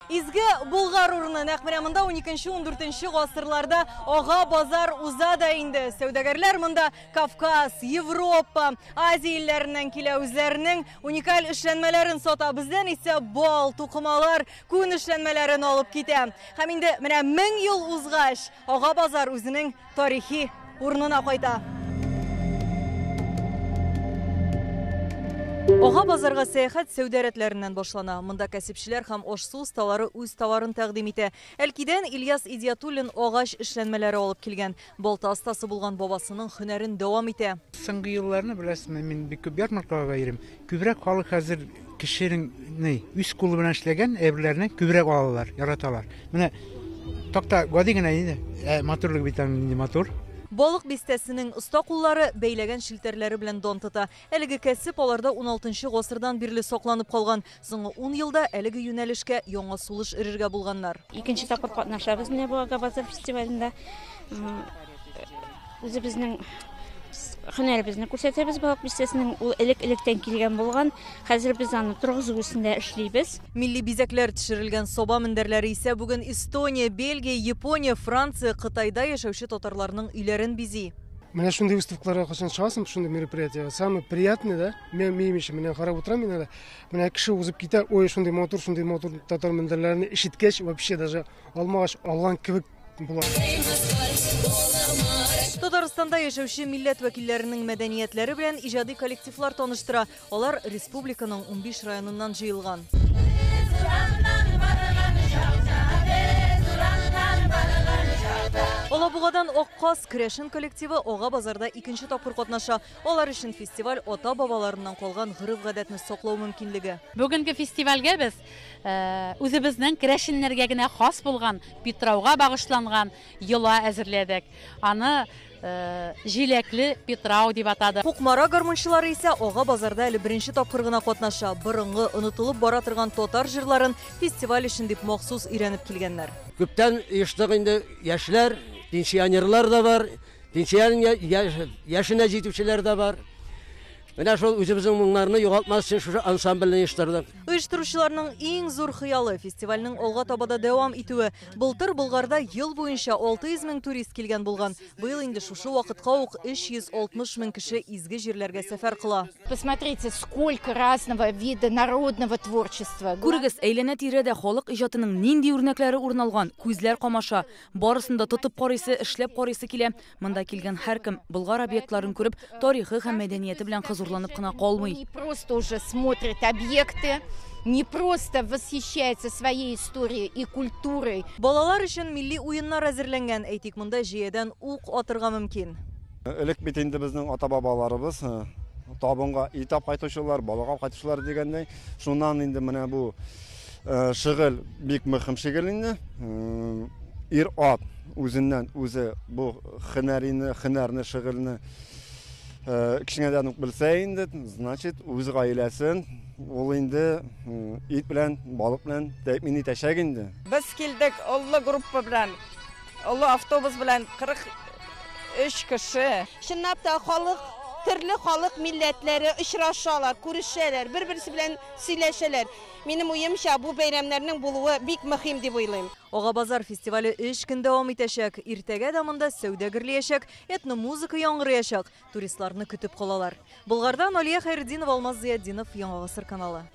Изге Булгар урыны нәкъ монда 12-14 гасырларда ага базар уза да инде. Сәүдәгәрләр монда Кавказ, Европа, Азия илләреннән килә, үзләренең уникаль эшләнмәләрен сата. Бездән исә бал, тукымалар, күн эшләнмәләрен алып китә. Һәм инде менә 1000 ел узгач, ага базар үзенең тарихи урынына кайта. Ага базарга сәяхәт сәүдә рәтләреннән башлана. Монда кәсепчеләр һәм ашсу осталары үз товарын тәкъдим итә. Әлкидән Ильяс Идиятуллин агач эшләнмәләре алып килгән. Балта астасы булган бабасының һөнәрен дәвам итә. Соңгы елларны беләсезме, мин бик күп ярмаркага йөрим. Күбрәк халык хәзер кешенең үз кулы белән эшләгән әйберләрне күбрәк алалар, яраталар. Менә такта гади генә инде, моторлык бит инде мотор. Балык бистәсенең оста куллары бәйләгән шилтәрләре белән дан тота. Әлеге кәсеп аларда 16 гасырдан бирле сакланып калган. Соңгы 10 елда әлеге юнәлешкә яңа сулыш ирергә булганнар. Икенче тапкыр катнашабыз менә бу Ага базар фестивалендә. Үзебезнең һөнәребезне күрсәтәбез. Балык бистәсенең ул элек-электән килгән булган. Хәзер без аны торгызу үсендә эшлибез. Милли бизәкләр төшерелгән соба мендәрләре исә бүген Эстония, Бельгия, Япония, Франция, Кытайда яшәүче татарларның өйләрен бизи. Менә шундый выставкаларга кашан чыгасың, шундый мероприятие. Самое приятное, да? Мен менә карап утырам инде. Менә кеше узып китә, ой, шундый мотор татар мендәрләрне ишеткәч, вообще даже алмагач алган кебек була. Татарстанда яшәүче милләт вәкилләренең мәдәниятләре белән иҗади коллективлар таныштыра. Алар республиканың 15 районыннан җыелган. Алабугадан Акказ көрәшен коллективы Ага базарда 2нче тапкыр катнаша. Алар өчен фестиваль ата-бабаларыннан калган гырыф-гадәтне саклау мөмкинлеге. Бүгенге фестивальгә без үзебезнең көрәшеннәргә генә хас булган Питрауга багышланган йола әзерләдек. Аны җиләкле Питрау дип атады. Кукмара гармунчылары исә Ага базарда әле беренче тапкыр гына катнаша. Борынгы онытылып бара торган татар җырларын фестиваль өчен дип махсус өйрәнеп килгәннәр. Күптән оештык инде яшьләр, пенсионерлар да бар, пенсияның яшенә җитүчеләр да бар. Менә шул үзебезнең моңнарны югалтмас өчен шушы ансамбльне оештырдык. Оештыручыларның иң зур хыялы фестивальнең алга табада дәвам итүе. Былтыр Булгарда ел буенча 600 мең турист килгән булган. Быел инде шушы вакытка ук 360 мең кеше изге җирләргә сәфәр кыла. Посмотрите, сколько разного вида народного творчества. Күрегез, әйләнә-тирәдә халык иҗатының нинди үрнәкләре урналган, күзләр камаша, барысында тотып карыйсы, эшләп карыйсы килә. Монда килгән һәркем Болгар объектларын күреп, тарихы һәм мәдәнияте белән Не просто уже смотрит объекты, не просто восхищается своей историей и культурой. Балалар өчен милли уеннар әзерләнгән, әйтик, монда җиядән ук атырга мөмкин. Элек бит инде безнең ата-бабаларыбыз табынга итап кайтучылар, балага кайтучылар дигәндәй, шуннан инде менә бу шөгыль бик мөһим шөгыль инде. Ир-ат үзеннән үзе бу һөнәрне, шөгыльне кешенәдән үк белсә инде, значит, үз гаиләсен ул инде ит белән, балык белән тәэмин итәчәк инде. Без килдек олы группа белән, олы автобус белән 43 кеше. Чынлап та халык, төрле халык милләтләре очрашалар, күрешәләр, бер-берсе белән сөйләшәләр. Минем уемча бу бәйрәмнәрнең булуы бик мөһим дип уйлыйм. Ага базар фестивале 3 көн дәвам итәчәк. Иртәгә дә монда сәүдә гөрләячәк, этно-музыка яңгыраячак. Туристларны көтеп калалар. Булгардан Алия Хәйретдинова, Алмаз Зиятдинов, Яңа Гасыр каналы.